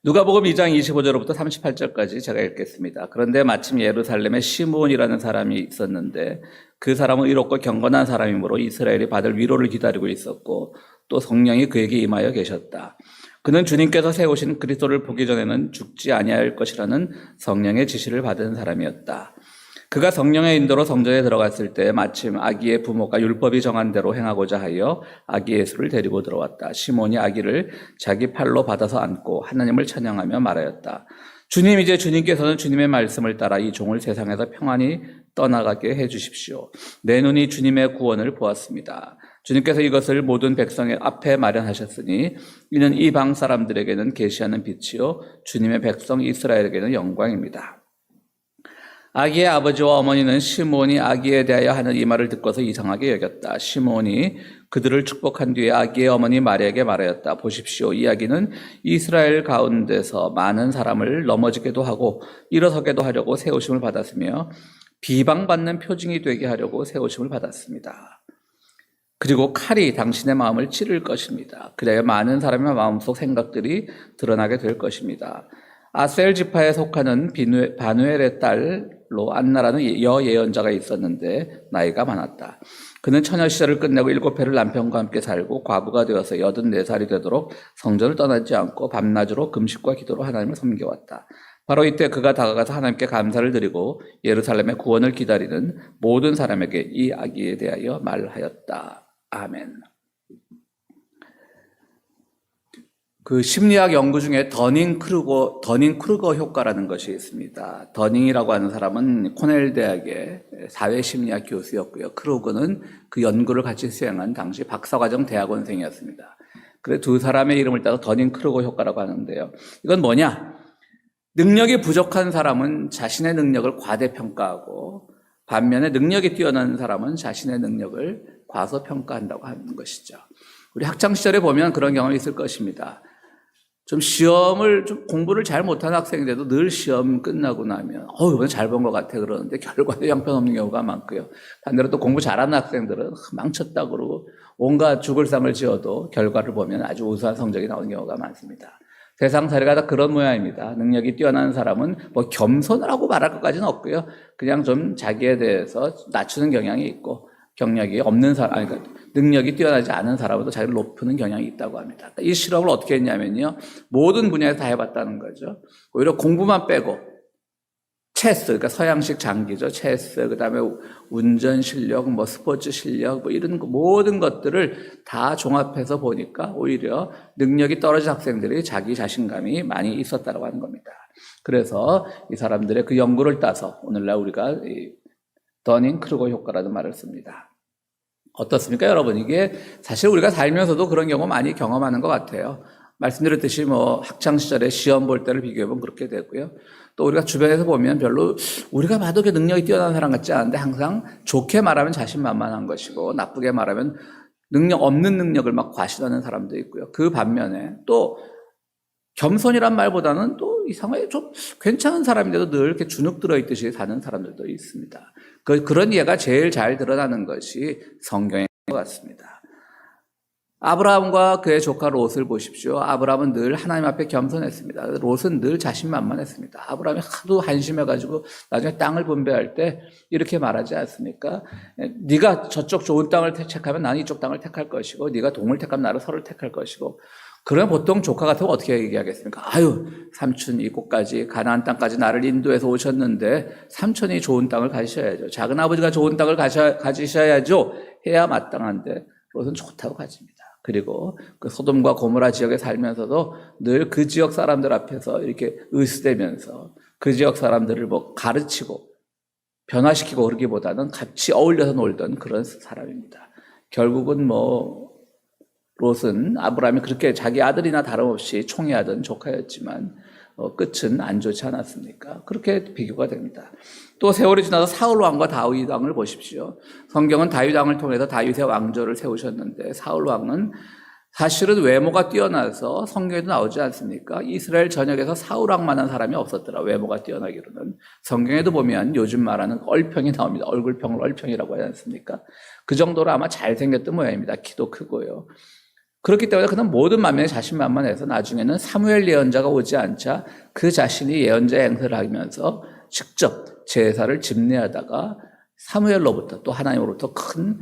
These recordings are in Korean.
누가복음 2장 25절부터 38절까지 제가 읽겠습니다. 그런데 마침 예루살렘에 시므온이라는 사람이 있었는데 그 사람은 의롭고 경건한 사람이므로 이스라엘이 받을 위로를 기다리고 있었고 또 성령이 그에게 임하여 계셨다. 그는 주님께서 세우신 그리스도를 보기 전에는 죽지 아니할 것이라는 성령의 지시를 받은 사람이었다. 그가 성령의 인도로 성전에 들어갔을 때 마침 아기의 부모가 율법이 정한 대로 행하고자 하여 아기 예수를 데리고 들어왔다. 시몬이 아기를 자기 팔로 받아서 안고 하나님을 찬양하며 말하였다. 주님, 이제 주님께서는 주님의 말씀을 따라 이 종을 세상에서 평안히 떠나가게 해주십시오. 내 눈이 주님의 구원을 보았습니다. 주님께서 이것을 모든 백성의 앞에 마련하셨으니 이는 이방 사람들에게는 계시하는 빛이요 주님의 백성 이스라엘에게는 영광입니다. 아기의 아버지와 어머니는 시므온이 아기에 대하여 하는 이 말을 듣고서 이상하게 여겼다. 시므온이 그들을 축복한 뒤에 아기의 어머니 마리아에게 말하였다. 보십시오. 이 아기는 이스라엘 가운데서 많은 사람을 넘어지게도 하고 일어서게도 하려고 세우심을 받았으며 비방받는 표징이 되게 하려고 세우심을 받았습니다. 그리고 칼이 당신의 마음을 찌를 것입니다. 그래야 많은 사람의 마음속 생각들이 드러나게 될 것입니다. 아셀 지파에 속하는 바누엘의 딸로 안나라는 여예언자가 있었는데 나이가 많았다. 그는 처녀 시절을 끝내고 7해를 남편과 함께 살고 과부가 되어서 84살이 되도록 성전을 떠나지 않고 밤낮으로 금식과 기도로 하나님을 섬겨왔다. 바로 이때 그가 다가가서 하나님께 감사를 드리고 예루살렘의 구원을 기다리는 모든 사람에게 이 아기에 대하여 말하였다. 아멘. 그 심리학 연구 중에 더닝크루거 효과라는 것이 있습니다. 더닝이라고 하는 사람은 코넬 대학의 사회심리학 교수였고요. 크루거는 그 연구를 같이 수행한 당시 박사과정 대학원생이었습니다. 그래서 두 사람의 이름을 따서 더닝크루거 효과라고 하는데요. 이건 뭐냐? 능력이 부족한 사람은 자신의 능력을 과대평가하고 반면에 능력이 뛰어난 사람은 자신의 능력을 과소평가한다고 하는 것이죠. 우리 학창시절에 보면 그런 경험이 있을 것입니다. 좀 공부를 잘 못하는 학생인데도 늘 시험 끝나고 나면, 이번에 잘 본 것 같아 그러는데 결과도 형편없는 경우가 많고요. 반대로 또 공부 잘하는 학생들은 망쳤다 그러고 온갖 죽을 상을 지어도 결과를 보면 아주 우수한 성적이 나오는 경우가 많습니다. 세상 사례가 다 그런 모양입니다. 능력이 뛰어난 사람은 겸손을 하고 말할 것까지는 없고요. 그냥 좀 자기에 대해서 낮추는 경향이 있고, 경력이 없는 사람, 그러니까 능력이 뛰어나지 않은 사람보다 자기를 높이는 경향이 있다고 합니다. 이 실험을 어떻게 했냐면요. 모든 분야에서 다 해봤다는 거죠. 오히려 공부만 빼고 체스, 그러니까 서양식 장기죠. 체스, 그 다음에 운전 실력, 스포츠 실력, 이런 모든 것들을 다 종합해서 보니까 오히려 능력이 떨어진 학생들이 자기 자신감이 많이 있었다고 하는 겁니다. 그래서 이 사람들의 그 연구를 따서 오늘날 우리가 더닝크루거 효과라는 말을 씁니다. 어떻습니까, 여러분? 이게 사실 우리가 살면서도 그런 경우 많이 경험하는 것 같아요. 말씀드렸듯이 학창시절에 시험 볼 때를 비교해보면 그렇게 되고요. 또 우리가 주변에서 보면 별로 우리가 봐도 능력이 뛰어난 사람 같지 않은데 항상 좋게 말하면 자신만만한 것이고 나쁘게 말하면 없는 능력을 막 과시하는 사람도 있고요. 그 반면에 또 겸손이란 말보다는 또 이상하게 좀 괜찮은 사람인데도 늘 이렇게 주눅 들어있듯이 사는 사람들도 있습니다. 그런 예가 제일 잘 드러나는 것이 성경인 것 같습니다. 아브라함과 그의 조카 롯을 보십시오. 아브라함은 늘 하나님 앞에 겸손했습니다. 롯은 늘 자신만만했습니다. 아브라함이 하도 한심해가지고 나중에 땅을 분배할 때 이렇게 말하지 않습니까? 네가 저쪽 좋은 땅을 택하면 나는 이쪽 땅을 택할 것이고 네가 동을 택하면 나는 서를 택할 것이고 그러면 보통 조카 같으면 어떻게 얘기하겠습니까? 삼촌 이곳까지 가나안 땅까지 나를 인도해서 오셨는데 삼촌이 좋은 땅을 가지셔야죠. 작은 아버지가 좋은 땅을 가지셔야죠. 해야 마땅한데 롯은 좋다고 가집니다. 그리고 그 소돔과 고모라 지역에 살면서도 늘 그 지역 사람들 앞에서 이렇게 으스대면서 그 지역 사람들을 가르치고 변화시키고 그러기보다는 같이 어울려서 놀던 그런 사람입니다. 결국은 롯은 아브라함이 그렇게 자기 아들이나 다름없이 총애하던 조카였지만 끝은 안 좋지 않았습니까? 그렇게 비교가 됩니다. 또 세월이 지나서 사울 왕과 다윗 왕을 보십시오. 성경은 다윗 왕을 통해서 다윗의 왕조를 세우셨는데 사울 왕은 사실은 외모가 뛰어나서 성경에도 나오지 않습니까? 이스라엘 전역에서 사울 왕만한 사람이 없었더라. 외모가 뛰어나기로는. 성경에도 보면 요즘 말하는 얼평이 나옵니다. 얼굴평을 얼평이라고 하지 않습니까? 그 정도로 아마 잘생겼던 모양입니다. 키도 크고요. 그렇기 때문에 그는 모든 만면에 자신만만해서 나중에는 사무엘 예언자가 오지 않자 그 자신이 예언자의 행세를 하면서 직접 제사를 집례하다가 사무엘로부터 또 하나님으로부터 큰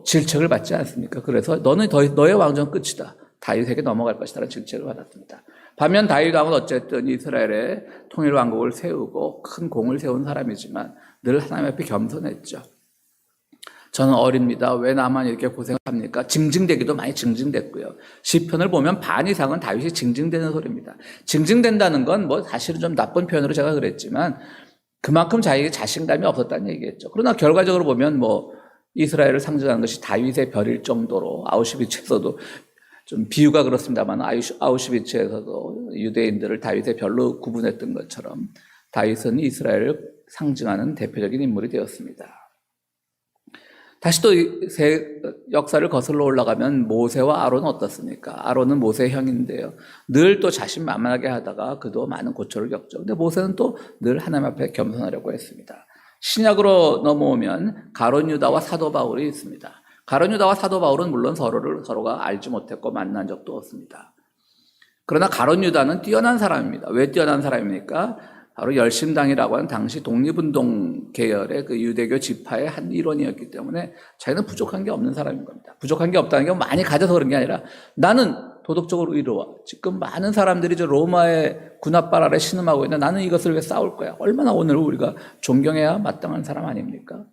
질책을 받지 않습니까? 그래서 너는 너의 왕정은 끝이다. 다윗에게 넘어갈 것이다라는 질책을 받았습니다. 반면 다윗 왕은 어쨌든 이스라엘의 통일 왕국을 세우고 큰 공을 세운 사람이지만 늘 하나님 앞에 겸손했죠. 저는 어립니다. 왜 나만 이렇게 고생합니까? 징징대기도 많이 징징댔고요. 시편을 보면 반 이상은 다윗이 징징대는 소리입니다. 징징댄다는 건 사실은 좀 나쁜 표현으로 제가 그랬지만 그만큼 자기에게 자신감이 없었다는 얘기겠죠. 그러나 결과적으로 보면 이스라엘을 상징하는 것이 다윗의 별일 정도로 아우슈비츠에서도 좀 비유가 그렇습니다만 아우슈비츠에서도 유대인들을 다윗의 별로 구분했던 것처럼 다윗은 이스라엘을 상징하는 대표적인 인물이 되었습니다. 다시 또 역사를 거슬러 올라가면 모세와 아론은 어떻습니까? 아론은 모세의 형인데요. 늘 또 자신만만하게 하다가 그도 많은 고초를 겪죠. 근데 모세는 또 늘 하나님 앞에 겸손하려고 했습니다. 신약으로 넘어오면 가룟 유다와 사도 바울이 있습니다. 가룟 유다와 사도 바울은 물론 서로가 알지 못했고 만난 적도 없습니다. 그러나 가룟 유다는 뛰어난 사람입니다. 왜 뛰어난 사람입니까? 바로 열심당이라고 하는 당시 독립운동 계열의 그 유대교 지파의 한 일원이었기 때문에 자기는 부족한 게 없는 사람인 겁니다. 부족한 게 없다는 게 많이 가져서 그런 게 아니라 나는 도덕적으로 의로워. 지금 많은 사람들이 로마의 군합발 아래 신음하고 있는데 나는 이것을 왜 싸울 거야? 얼마나 오늘 우리가 존경해야 마땅한 사람 아닙니까?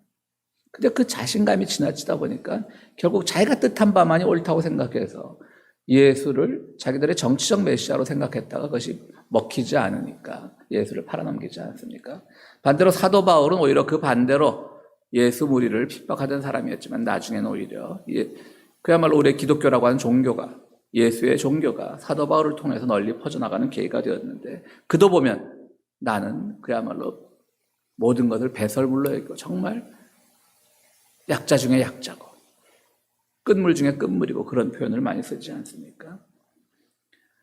근데 그 자신감이 지나치다 보니까 결국 자기가 뜻한 바만이 옳다고 생각해서 예수를 자기들의 정치적 메시아로 생각했다가 그것이 먹히지 않으니까 예수를 팔아넘기지 않습니까? 반대로 사도 바울은 오히려 그 반대로 예수 무리를 핍박하던 사람이었지만 나중에는 오히려 그야말로 우리의 기독교라고 하는 종교가 예수의 종교가 사도 바울을 통해서 널리 퍼져나가는 계기가 되었는데 그도 보면 나는 그야말로 모든 것을 배설물로 여기고 정말 약자 중에 약자고 끝물 중에 끝물이고 그런 표현을 많이 쓰지 않습니까?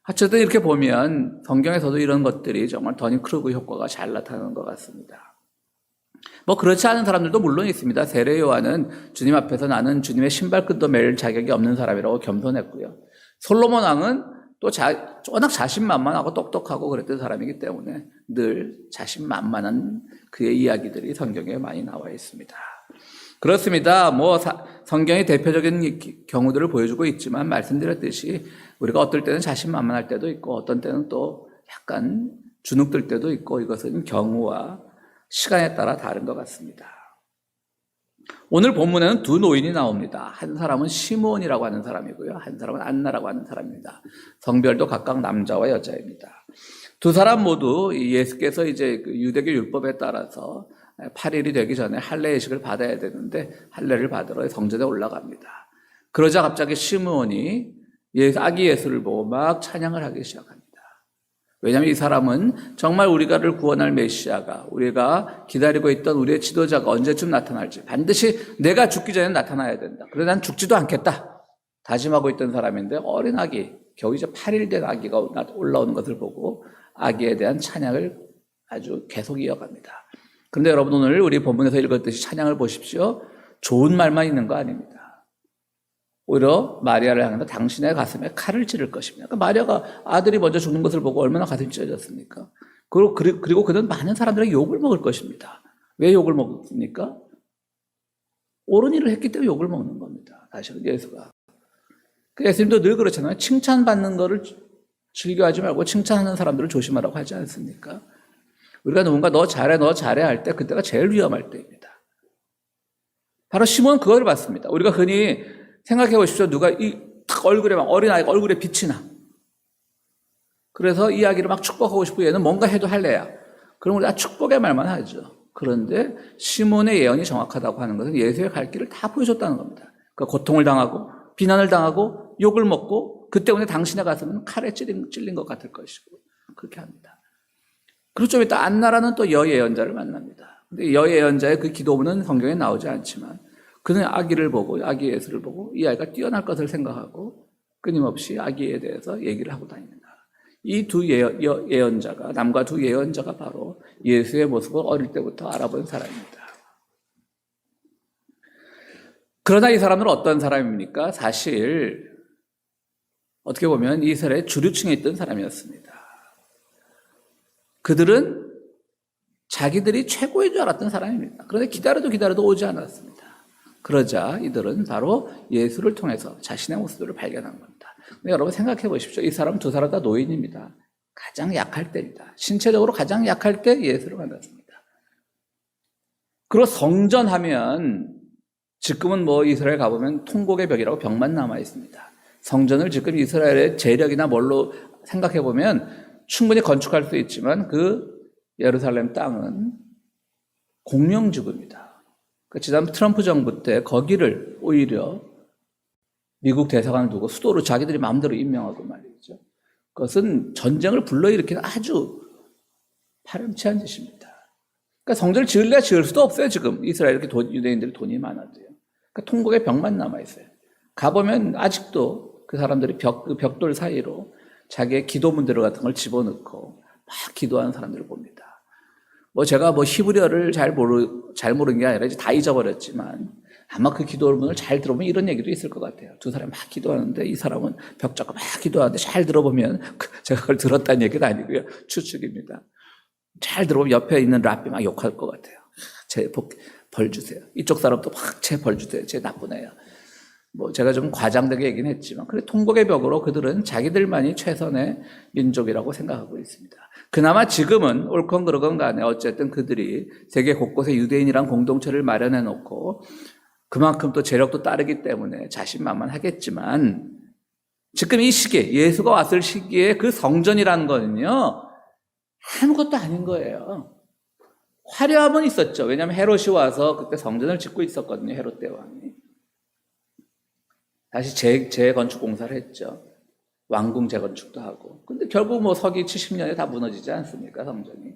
어쨌든 이렇게 보면 성경에서도 이런 것들이 정말 더닝크루그 효과가 잘 나타나는 것 같습니다. 그렇지 않은 사람들도 물론 있습니다. 세례 요한은 주님 앞에서 나는 주님의 신발끈도 맬 자격이 없는 사람이라고 겸손했고요. 솔로몬 왕은 또 워낙 자신만만하고 똑똑하고 그랬던 사람이기 때문에 늘 자신만만한 그의 이야기들이 성경에 많이 나와 있습니다. 그렇습니다. 성경이 대표적인 경우들을 보여주고 있지만 말씀드렸듯이 우리가 어떨 때는 자신만만할 때도 있고 어떤 때는 또 약간 주눅들 때도 있고 이것은 경우와 시간에 따라 다른 것 같습니다. 오늘 본문에는 두 노인이 나옵니다. 한 사람은 시므온이라고 하는 사람이고요. 한 사람은 안나라고 하는 사람입니다. 성별도 각각 남자와 여자입니다. 두 사람 모두 예수께서 이제 유대교 율법에 따라서 8일이 되기 전에 할례 예식을 받아야 되는데 할례를 받으러 성전에 올라갑니다. 그러자 갑자기 시므온이 아기 예수를 보고 막 찬양을 하기 시작합니다. 왜냐하면 이 사람은 정말 우리가를 구원할 메시아가 우리가 기다리고 있던 우리의 지도자가 언제쯤 나타날지 반드시 내가 죽기 전에 나타나야 된다. 그래서 난 죽지도 않겠다 다짐하고 있던 사람인데 어린 아기 겨우 이제 8일 된 아기가 올라오는 것을 보고 아기에 대한 찬양을 아주 계속 이어갑니다. 그런데 여러분 오늘 우리 본문에서 읽었듯이 찬양을 보십시오. 좋은 말만 있는 거 아닙니다. 오히려 마리아를 향해서 당신의 가슴에 칼을 찌를 것입니다. 그러니까 마리아가 아들이 먼저 죽는 것을 보고 얼마나 가슴이 찢어졌습니까? 그리고 그는 많은 사람들에게 욕을 먹을 것입니다. 왜 욕을 먹습니까? 옳은 일을 했기 때문에 욕을 먹는 겁니다. 사실은 예수가. 예수님도 늘 그렇잖아요. 칭찬받는 거를 즐겨하지 말고 칭찬하는 사람들을 조심하라고 하지 않습니까? 우리가 누군가 너 잘해 할 때 그때가 제일 위험할 때입니다. 바로 시몬은 그걸 봤습니다. 우리가 흔히 생각해 보십시오. 누가 얼굴에 어린아이가 얼굴에 빛이 나. 그래서 이 아기를 막 축복하고 싶고 얘는 뭔가 해도 할래야. 그럼 우리가 축복의 말만 하죠. 그런데 시몬의 예언이 정확하다고 하는 것은 예수의 갈 길을 다 보여줬다는 겁니다. 그러니까 고통을 당하고 비난을 당하고 욕을 먹고 그 때문에 당신의 가슴은 칼에 찔린 것 같을 것이고 그렇게 합니다. 그리고 좀 이따 안나라는 또 여예언자를 만납니다. 근데 여예언자의 그 기도문은 성경에 나오지 않지만 그는 아기를 보고 아기 예수를 보고 이 아이가 뛰어날 것을 생각하고 끊임없이 아기에 대해서 얘기를 하고 다닙니다. 이 두 예언자가 남과 두 예언자가 바로 예수의 모습을 어릴 때부터 알아본 사람입니다. 그러나 이 사람들은 어떤 사람입니까? 사실 어떻게 보면 이스라엘의 주류층에 있던 사람이었습니다. 그들은 자기들이 최고인 줄 알았던 사람입니다. 그런데 기다려도 오지 않았습니다. 그러자 이들은 바로 예수를 통해서 자신의 모습을 발견한 겁니다. 근데 여러분 생각해 보십시오. 이 사람 두 사람 다 노인입니다. 가장 약할 때입니다. 신체적으로 가장 약할 때 예수를 만났습니다. 그리고 성전하면 지금은 뭐 이스라엘 가보면 통곡의 벽이라고 벽만 남아 있습니다. 성전을 지금 이스라엘의 재력이나 뭘로 생각해 보면 충분히 건축할 수 있지만 그 예루살렘 땅은 공명지구입니다. 지난 트럼프 정부 때 거기를 오히려 미국 대사관을 두고 수도로 자기들이 마음대로 임명하고 말이죠. 그것은 전쟁을 불러일으키는 아주 파렴치한 짓입니다. 그러니까 성전을 지을래야 지을 수도 없어요. 지금 이스라엘 이렇게 유대인들이 돈이 많아도요. 그러니까 통곡의 벽만 남아 있어요. 가보면 아직도 그 사람들이 그 벽돌 사이로 자기의 기도문들 같은 걸 집어넣고 막 기도하는 사람들을 봅니다. 제가 히브리어를 잘 모르는 게 아니라 이제 다 잊어버렸지만 아마 그 기도문을 잘 들어보면 이런 얘기도 있을 것 같아요. 두 사람이 막 기도하는데 이 사람은 벽 잡고 막 기도하는데 잘 들어보면 제가 그걸 들었다는 얘기는 아니고요. 추측입니다. 잘 들어보면 옆에 있는 랍비 막 욕할 것 같아요. 제 벌 주세요. 이쪽 사람도 막 제 벌 주세요. 제 나쁜 애야. 제가 좀 과장되게 얘기는 했지만, 그래, 통곡의 벽으로 그들은 자기들만이 최선의 민족이라고 생각하고 있습니다. 그나마 지금은 옳건 그르건 간에 어쨌든 그들이 세계 곳곳에 유대인이란 공동체를 마련해 놓고 그만큼 또 재력도 따르기 때문에 자신만만하겠지만 지금 이 시기에, 예수가 왔을 시기에 그 성전이라는 거는요, 아무것도 아닌 거예요. 화려함은 있었죠. 왜냐하면 헤롯이 와서 그때 성전을 짓고 있었거든요. 헤롯 대왕이. 다시 재건축 공사를 했죠. 왕궁 재건축도 하고. 근데 결국 서기 70년에 다 무너지지 않습니까, 성전이.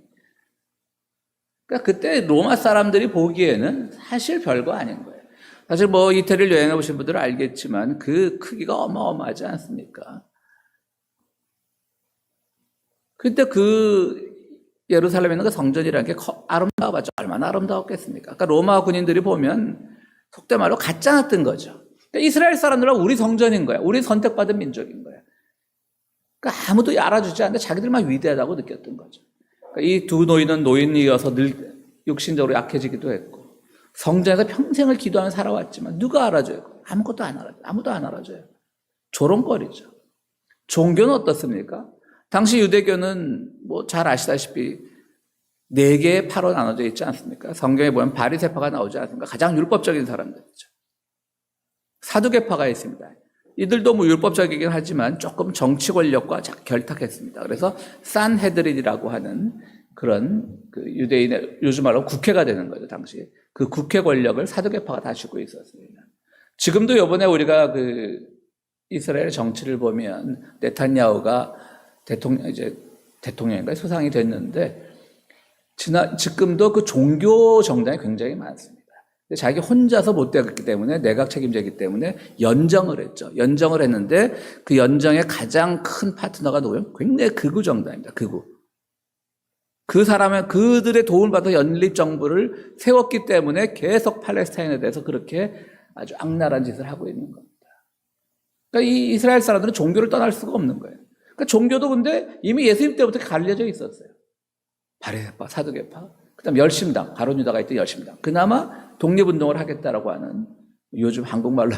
그러니까 그때 로마 사람들이 보기에는 사실 별거 아닌 거예요. 사실 이태리를 여행해 보신 분들은 알겠지만 그 크기가 어마어마하지 않습니까? 근데 그 예루살렘에 있는 그 성전이라는 게 아름다워봤죠. 얼마나 아름다웠겠습니까? 그러니까 로마 군인들이 보면 속된 말로 가짜났던 거죠. 그러니까 이스라엘 사람들은 우리 성전인 거야. 우리 선택받은 민족인 거야. 그러니까 아무도 알아주지 않는데 자기들만 위대하다고 느꼈던 거죠. 그러니까 이 두 노인은 노인이어서 늘 육신적으로 약해지기도 했고 성전에서 평생을 기도하며 살아왔지만 누가 알아줘요? 아무것도 안 알아줘요. 아무도 안 알아줘요. 조롱거리죠. 종교는 어떻습니까? 당시 유대교는 잘 아시다시피 4개의 파로 나눠져 있지 않습니까? 성경에 보면 바리새파가 나오지 않습니까? 가장 율법적인 사람들이죠. 사두개파가 있습니다. 이들도 율법적이긴 하지만 조금 정치 권력과 결탁했습니다. 그래서 산헤드린이라고 하는 그런 유대인의 요즘 말로 국회가 되는 거죠, 당시. 그 국회 권력을 사두개파가 다 쥐고 있었습니다. 지금도 이번에 우리가 이스라엘 정치를 보면 네탄야후가 대통령인가 수상이 됐는데 지금도 그 종교 정당이 굉장히 많습니다. 자기 혼자서 못 되었기 때문에 내각 책임자이기 때문에 연정을 했죠. 연정을 했는데 그 연정의 가장 큰 파트너가 누구예요? 굉장히 극우 정당입니다. 극우. 그 사람은 그들의 도움을 받아 연립 정부를 세웠기 때문에 계속 팔레스타인에 대해서 그렇게 아주 악랄한 짓을 하고 있는 겁니다. 그러니까 이 이스라엘 사람들은 종교를 떠날 수가 없는 거예요. 그러니까 종교도 근데 이미 예수님 때부터 갈려져 있었어요. 바리새파, 사두개파, 그다음 열심당, 가룟 유다가 있던 열심당. 그나마 독립운동을 하겠다라고 하는 요즘 한국말로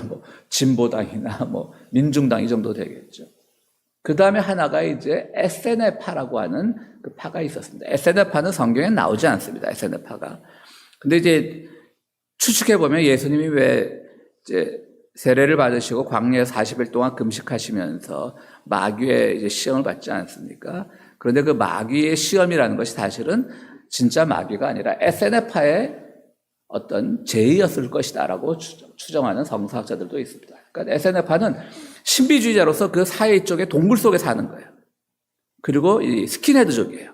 진보당이나 민중당 이 정도 되겠죠. 그 다음에 하나가 이제 에세네파라고 하는 그 파가 있었습니다. 에세네파는 성경에 나오지 않습니다. 에세네파가. 근데 이제 추측해보면 예수님이 왜 이제 세례를 받으시고 광야에 40일 동안 금식하시면서 마귀의 이제 시험을 받지 않습니까? 그런데 그 마귀의 시험이라는 것이 사실은 진짜 마귀가 아니라 에세네파의 어떤 죄였을 것이다라고 추정하는 성서학자들도 있습니다. 그러니까 에세네파는 신비주의자로서 그 사회 쪽에 동굴 속에 사는 거예요. 그리고 이 스킨헤드족이에요.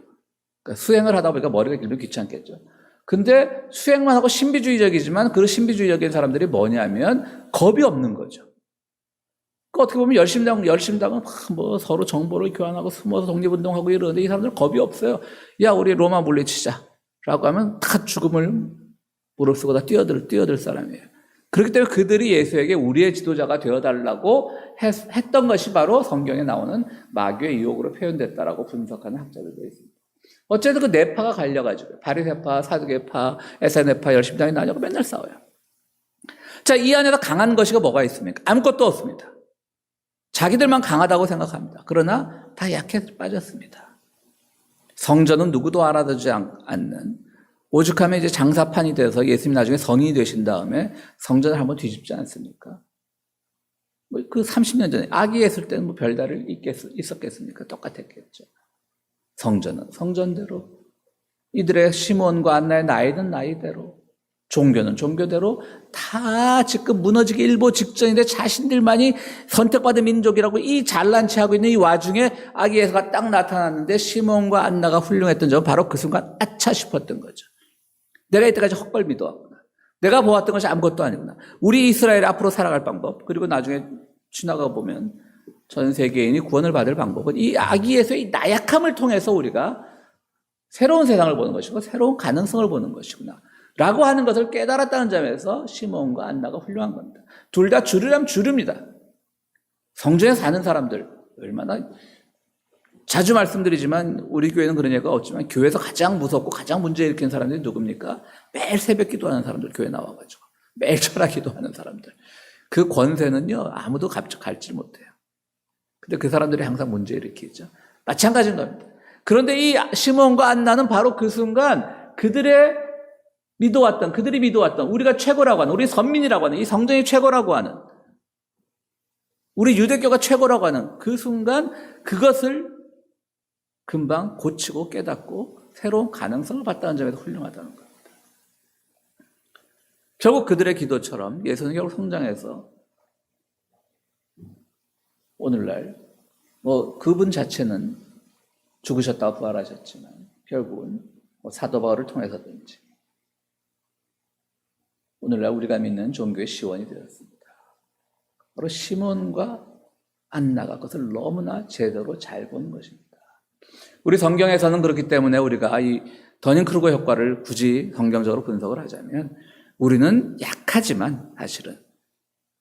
그러니까 수행을 하다 보니까 머리가 길면 귀찮겠죠. 근데 수행만 하고 신비주의적이지만 그 신비주의적인 사람들이 뭐냐면 겁이 없는 거죠. 그러니까 어떻게 보면 열심당은 서로 정보를 교환하고 숨어서 독립운동하고 이러는데 이 사람들은 겁이 없어요. 야, 우리 로마 물리치자 라고 하면 다 죽음을 무릅쓰고 다 뛰어들 사람이에요. 그렇기 때문에 그들이 예수에게 우리의 지도자가 되어달라고 했던 것이 바로 성경에 나오는 마귀의 유혹으로 표현됐다라고 분석하는 학자들도 있습니다. 어쨌든 그 네 파가 갈려가지고 바리새파, 사두개파, 에세네파, 열심당이 나뉘고 맨날 싸워요. 자, 이 안에서 강한 것이 뭐가 있습니까? 아무것도 없습니다. 자기들만 강하다고 생각합니다. 그러나 다 약해서 빠졌습니다. 성전은 누구도 알아주지 않는, 오죽하면 이제 장사판이 돼서 예수님 나중에 성인이 되신 다음에 성전을 한번 뒤집지 않습니까? 그 30년 전에 아기 했을 때는 별다를 있었겠습니까? 똑같았겠죠. 성전은 성전대로, 이들의 시몬과 안나의 나이는 나이대로, 종교는 종교대로 다 지금 무너지기 일보 직전인데 자신들만이 선택받은 민족이라고 이 잘난 체하고 있는 이 와중에 아기 예수가 딱 나타났는데 시몬과 안나가 훌륭했던 점은 바로 그 순간 아차 싶었던 거죠. 내가 이때까지 헛걸 믿어왔구나. 내가 보았던 것이 아무것도 아니구나. 우리 이스라엘이 앞으로 살아갈 방법, 그리고 나중에 지나가 보면 전 세계인이 구원을 받을 방법은 이 아기 예수의 나약함을 통해서 우리가 새로운 세상을 보는 것이고 새로운 가능성을 보는 것이구나 라고 하는 것을 깨달았다는 점에서 시몬과 안나가 훌륭한 겁니다. 둘 다 주르려면 주릅니다. 성전에 사는 사람들 얼마나, 자주 말씀드리지만 우리 교회는 그런 얘기가 없지만 교회에서 가장 무섭고 가장 문제 일으키는 사람들이 누굽니까? 매일 새벽 기도하는 사람들, 교회 나와가지고 매일 철학 기도하는 사람들. 그 권세는요 아무도 갈지 못해요. 근데 그 사람들이 항상 문제 일으키죠. 마찬가지인 겁니다. 그런데 이 시몬과 안나는 바로 그 순간 그들이 믿어왔던, 우리가 최고라고 하는, 우리 선민이라고 하는, 이 성전이 최고라고 하는, 우리 유대교가 최고라고 하는 그 순간 그것을 금방 고치고 깨닫고 새로운 가능성을 봤다는 점에서 훌륭하다는 겁니다. 결국 그들의 기도처럼 예수는 결국 성장해서 오늘날 그분 자체는 죽으셨다가 부활하셨지만 결국은 사도 바울을 통해서든지 오늘날 우리가 믿는 종교의 시원이 되었습니다. 바로 시몬과 안나가 그것을 너무나 제대로 잘 본 것입니다. 우리 성경에서는 그렇기 때문에 우리가 이 더닝크루거 효과를 굳이 성경적으로 분석을 하자면 우리는 약하지만, 사실은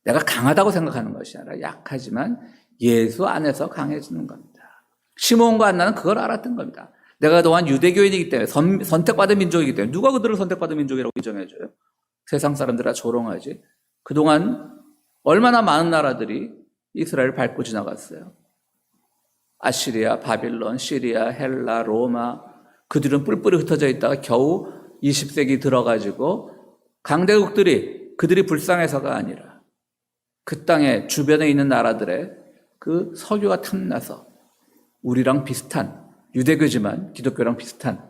내가 강하다고 생각하는 것이 아니라 약하지만 예수 안에서 강해지는 겁니다. 시몬과 안나는 그걸 알았던 겁니다. 내가 그동안 유대교인이기 때문에, 선택받은 민족이기 때문에, 누가 그들을 선택받은 민족이라고 인정해줘요? 세상 사람들아 조롱하지. 그동안 얼마나 많은 나라들이 이스라엘을 밟고 지나갔어요. 아시리아, 바빌론, 시리아, 헬라, 로마, 그들은 뿔뿔이 흩어져 있다가 겨우 20세기 들어가지고 강대국들이 그들이 불쌍해서가 아니라 그 땅의 주변에 있는 나라들의 그 석유가 탐나서 우리랑 비슷한, 유대교지만 기독교랑 비슷한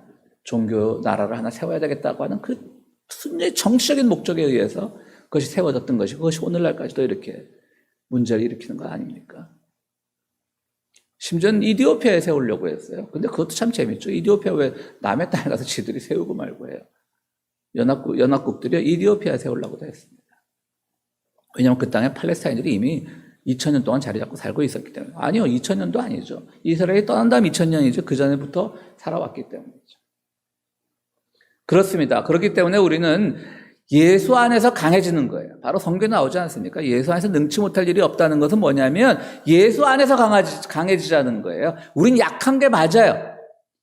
종교 나라를 하나 세워야 되겠다고 하는 그 순전히 정치적인 목적에 의해서 그것이 세워졌던 것이, 그것이 오늘날까지도 이렇게 문제를 일으키는 거 아닙니까? 심지어는 이디오피아에 세우려고 했어요. 근데 그것도 참 재밌죠. 이디오피아 왜 남의 땅에 가서 지들이 세우고 말고 해요. 연합국들이 이디오피아에 세우려고도 했습니다. 왜냐하면 그 땅에 팔레스타인들이 이미 2000년 동안 자리 잡고 살고 있었기 때문에. 아니요, 2000년도 아니죠. 이스라엘이 떠난 다음 2000년이죠. 그 전에부터 살아왔기 때문이죠. 그렇습니다. 그렇기 때문에 우리는 예수 안에서 강해지는 거예요. 바로 성경에 나오지 않습니까? 예수 안에서 능치 못할 일이 없다는 것은 뭐냐면 예수 안에서 강해지자는 거예요. 우린 약한 게 맞아요.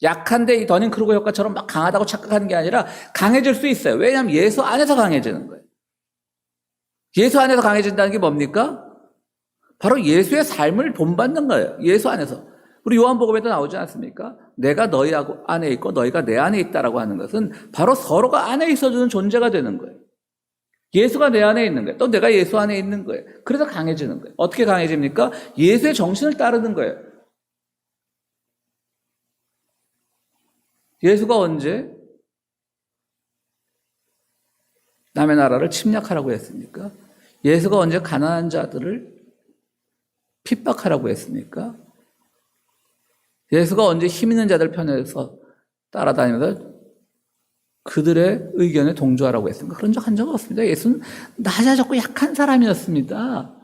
약한데 이 더닝크루거 효과처럼 막 강하다고 착각하는 게 아니라 강해질 수 있어요. 왜냐하면 예수 안에서 강해지는 거예요. 예수 안에서 강해진다는 게 뭡니까? 바로 예수의 삶을 본받는 거예요. 예수 안에서. 우리 요한복음에도 나오지 않습니까? 내가 너희 안에 있고 너희가 내 안에 있다라고 하는 것은 바로 서로가 안에 있어주는 존재가 되는 거예요. 예수가 내 안에 있는 거예요. 또 내가 예수 안에 있는 거예요. 그래서 강해지는 거예요. 어떻게 강해집니까? 예수의 정신을 따르는 거예요. 예수가 언제 남의 나라를 침략하라고 했습니까? 예수가 언제 가난한 자들을 핍박하라고 했습니까? 예수가 언제 힘 있는 자들 편에서 따라다니면서 그들의 의견에 동조하라고 했습니까? 그런 적 한 적 없습니다. 예수는 낮아졌고 약한 사람이었습니다.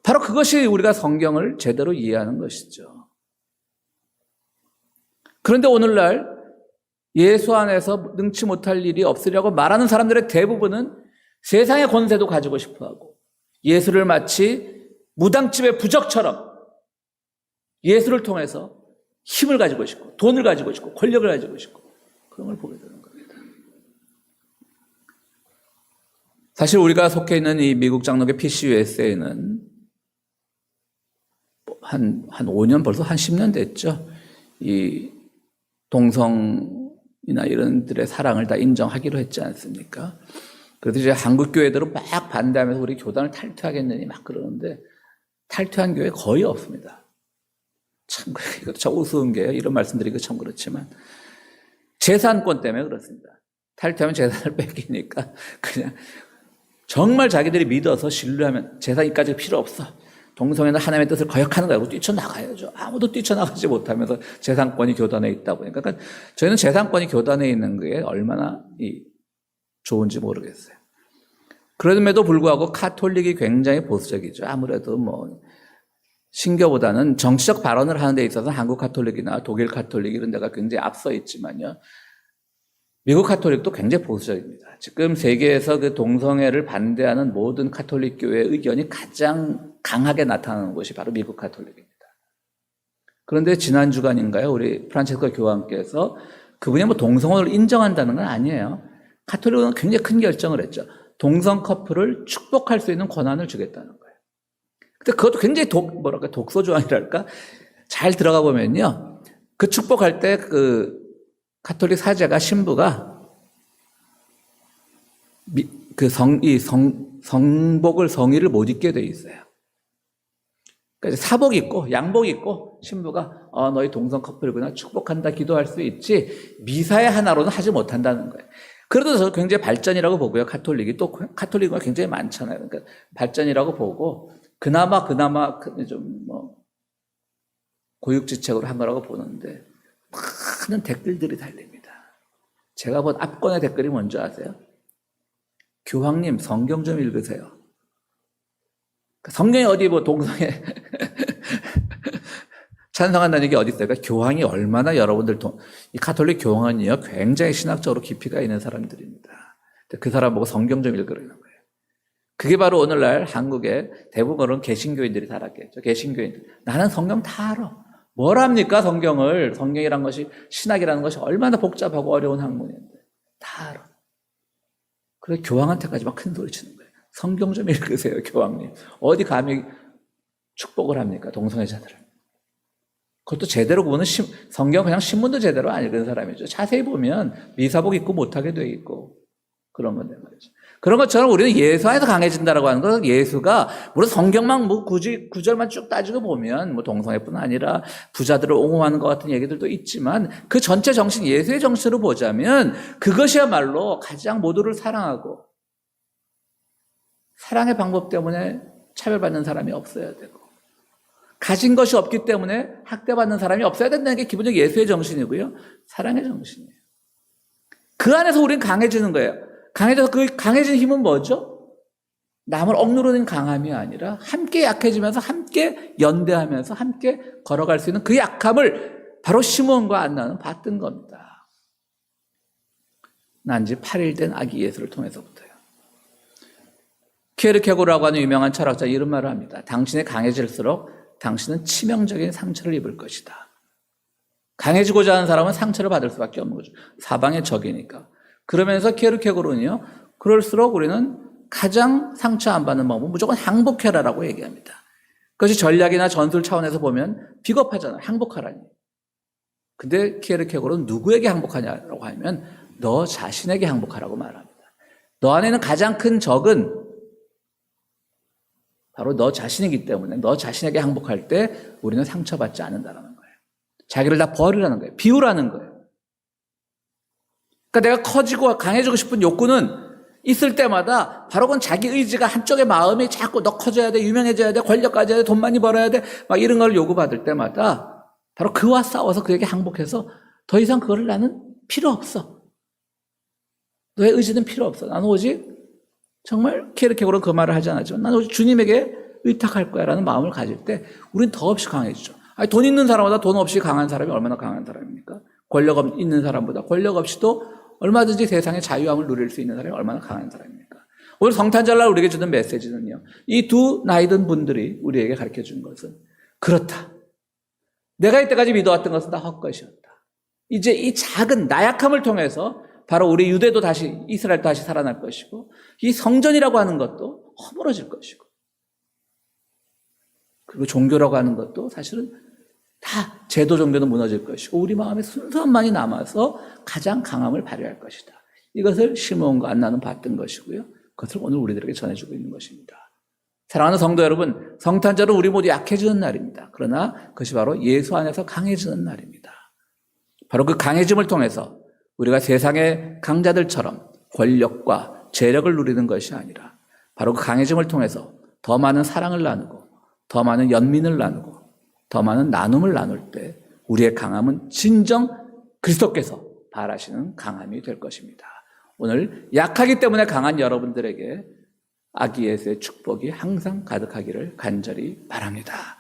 바로 그것이 우리가 성경을 제대로 이해하는 것이죠. 그런데 오늘날 예수 안에서 능치 못할 일이 없으려고 말하는 사람들의 대부분은 세상의 권세도 가지고 싶어하고 예수를 마치 무당집의 부적처럼 예수를 통해서 힘을 가지고 싶고 돈을 가지고 싶고 권력을 가지고 싶고 그런 걸 보게 되는 겁니다. 사실 우리가 속해 있는 이 미국 장로교 PCUSA는 한 5년 벌써 한 10년 됐죠. 이 동성이나 이런들의 사랑을 다 인정하기로 했지 않습니까? 그래서 이제 한국 교회들은 막 반대하면서 우리 교단을 탈퇴하겠느니 막 그러는데 탈퇴한 교회 거의 없습니다. 참 이것도 참 우스운 게요. 이런 말씀드리기가 참 그렇지만 재산권 때문에 그렇습니다. 탈퇴하면 재산을 뺏기니까 그냥 정말 자기들이 믿어서 신뢰하면 재산이까지 필요 없어. 동성애는 하나님의 뜻을 거역하는 거라고 뛰쳐나가야죠. 아무도 뛰쳐나가지 못하면서 재산권이 교단에 있다 보니까. 그러니까 저희는 재산권이 교단에 있는 게 얼마나 좋은지 모르겠어요. 그럼에도 불구하고 카톨릭이 굉장히 보수적이죠. 아무래도 뭐 신교보다는 정치적 발언을 하는 데 있어서 한국 카톨릭이나 독일 카톨릭 이런 데가 굉장히 앞서 있지만요. 미국 카톨릭도 굉장히 보수적입니다. 지금 세계에서 그 동성애를 반대하는 모든 카톨릭 교회의 의견이 가장 강하게 나타나는 곳이 바로 미국 카톨릭입니다. 그런데 지난 주간인가요? 우리 프란체스코 교황께서 그분이 뭐 동성혼을 인정한다는 건 아니에요. 카톨릭은 굉장히 큰 결정을 했죠. 동성 커플을 축복할 수 있는 권한을 주겠다는 거예요. 근데 그것도 굉장히 독소 조항이랄까? 잘 들어가 보면요. 그 축복할 때 그 카톨릭 사제가 신부가 성복을 성의를 못 입게 돼 있어요. 그러니까 사복 입고 양복 입고 신부가 너희 동성 커플이구나 축복한다 기도할 수 있지 미사의 하나로는 하지 못한다는 거예요. 그래도 저 굉장히 발전이라고 보고요. 카톨릭이 또 카톨릭은 굉장히 많잖아요. 그러니까 발전이라고 보고 그나마 좀 뭐 고육지책으로 한 거라고 보는데 많은 댓글들이 달립니다. 제가 본 압권의 댓글이 뭔지 아세요? 교황님 성경 좀 읽으세요. 성경에 어디 뭐 동성애 찬성한다는 얘기 어디 있어요? 그러니까 교황이 얼마나 여러분들 이 카톨릭 교황은요 굉장히 신학적으로 깊이가 있는 사람들입니다. 그 사람 보고 성경 좀 읽으라는 거예요. 그게 바로 오늘날 한국의 대부분은 개신교인들이 달았겠죠. 개신교인들 나는 성경 다 알아. 뭘 합니까 성경을. 성경이라는 것이 신학이라는 것이 얼마나 복잡하고 어려운 학문인데 다 알아. 그래 교황한테까지 막 큰 소리 치는 거예요. 성경 좀 읽으세요 교황님. 어디 감히 축복을 합니까 동성애자들을. 그것도 제대로 보면 성경 그냥 신문도 제대로 안 읽은 사람이죠. 자세히 보면 미사복 입고 못하게 돼 있고 그런 건데 말이죠. 그런 것처럼 우리는 예수 안에서 강해진다라고 하는 건 예수가 물론 성경만 뭐 굳이 구절만 쭉 따지고 보면 뭐 동성애뿐 아니라 부자들을 옹호하는 것 같은 얘기들도 있지만 그 전체 정신 예수의 정신으로 보자면 그것이야말로 가장 모두를 사랑하고 사랑의 방법 때문에 차별받는 사람이 없어야 되고 가진 것이 없기 때문에 학대받는 사람이 없어야 된다는 게 기본적으로 예수의 정신이고요. 사랑의 정신이에요. 그 안에서 우리는 강해지는 거예요. 강해져서 그 강해진 힘은 뭐죠? 남을 억누르는 강함이 아니라 함께 약해지면서 함께 연대하면서 함께 걸어갈 수 있는 그 약함을 바로 시므온과 안나는 받던 겁니다. 난지 8일 된 아기 예수를 통해서부터요. 키에르케고르라고 하는 유명한 철학자 이런 말을 합니다. 당신이 강해질수록 당신은 치명적인 상처를 입을 것이다. 강해지고자 하는 사람은 상처를 받을 수밖에 없는 거죠. 사방의 적이니까. 그러면서 키에르케고르는요. 그럴수록 우리는 가장 상처 안 받는 방법은 무조건 항복해라라고 얘기합니다. 그것이 전략이나 전술 차원에서 보면 비겁하잖아요. 항복하라니. 근데 키에르케고르는 누구에게 항복하냐라고 하면 너 자신에게 항복하라고 말합니다. 너 안에는 가장 큰 적은 바로 너 자신이기 때문에 너 자신에게 항복할 때 우리는 상처받지 않는다는 거예요. 자기를 다 버리라는 거예요. 비우라는 거예요. 그러니까 내가 커지고 강해지고 싶은 욕구는 있을 때마다 바로 그건 자기 의지가 한쪽의 마음이 자꾸 너 커져야 돼, 유명해져야 돼, 권력 가져야 돼, 돈 많이 벌어야 돼 막 이런 걸 요구받을 때마다 바로 그와 싸워서 그에게 항복해서 더 이상 그거를 나는 필요 없어. 너의 의지는 필요 없어. 나는 오직 정말 키에르케고르는 그 말을 하지 않았지만 나는 오직 주님에게 의탁할 거야 라는 마음을 가질 때 우리는 더없이 강해지죠. 아니, 돈 있는 사람보다 돈 없이 강한 사람이 얼마나 강한 사람입니까? 권력 있는 사람보다 권력 없이도 얼마든지 세상의 자유함을 누릴 수 있는 사람이 얼마나 강한 사람입니까? 오늘 성탄절날 우리에게 주는 메시지는요, 이 두 나이든 분들이 우리에게 가르쳐 준 것은 그렇다. 내가 이때까지 믿어왔던 것은 다 헛것이었다. 이제 이 작은 나약함을 통해서 바로 우리 유대도 다시, 이스라엘도 다시 살아날 것이고, 이 성전이라고 하는 것도 허물어질 것이고, 그리고 종교라고 하는 것도 사실은 다 제도 종교도 무너질 것이고, 우리 마음에 순수함만이 남아서 가장 강함을 발휘할 것이다. 이것을 시므온과 안나는 봤던 것이고요. 그것을 오늘 우리들에게 전해주고 있는 것입니다. 사랑하는 성도 여러분, 성탄절은 우리 모두 약해지는 날입니다. 그러나 그것이 바로 예수 안에서 강해지는 날입니다. 바로 그 강해짐을 통해서 우리가 세상의 강자들처럼 권력과 재력을 누리는 것이 아니라 바로 그 강해짐을 통해서 더 많은 사랑을 나누고 더 많은 연민을 나누고 더 많은 나눔을 나눌 때 우리의 강함은 진정 그리스도께서 바라시는 강함이 될 것입니다. 오늘 약하기 때문에 강한 여러분들에게 아기 예수의 축복이 항상 가득하기를 간절히 바랍니다.